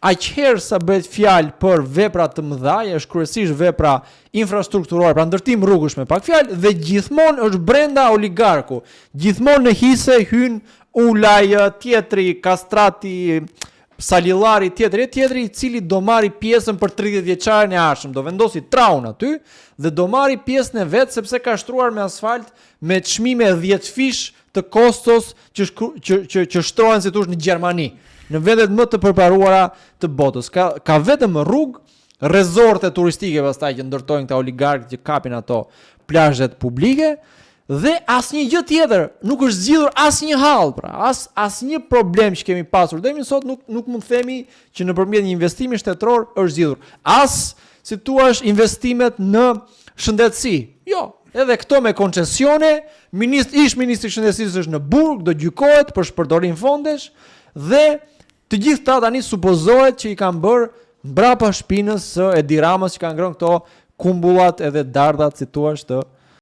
aq herë sa bëhet fjalë për vepra të mëdha, është kryesisht vepra infrastrukturore, pra ndërtim rrugësh me pak fjalë, dhe gjithmonë është brenda oligarku. Gjithmonë në hise hyn Ulaj, tjetri, Kastrati, Salillari, tjetri, i cili do marri pjesën për 30 vjeçarin e ardhshëm, do vendosi traun aty dhe do marri pjesën e vet sepse ka shtruar me asfalt me çmime 10 fish të kostos që shtrohen si thosh në Gjermani, në vendet më të përparuara të botës. Ka vetëm rrugë, rezorte turistike pastaj që ndërtojnë këta oligarkë që kapin ato plazhet publike. Dhe asnjë gjë tjetër, nuk është zgjidhur asnjë hall, pra, asnjë problem që kemi pasur deri më sot nuk mund të themi që nëpërmjet një investimi shtetëror është zgjidhur. Si thua investimet në shëndetësi. Jo, edhe këto me koncesione, ish ministri i shëndetësisë është në burg, do gjykohet për shpërdorim fondesh dhe të gjithë ta tani supozohet që i kanë bërë mbrapa shpinës së Edi Ramës që kanë ngrënë këto kumbullat edhe dardhat si thua të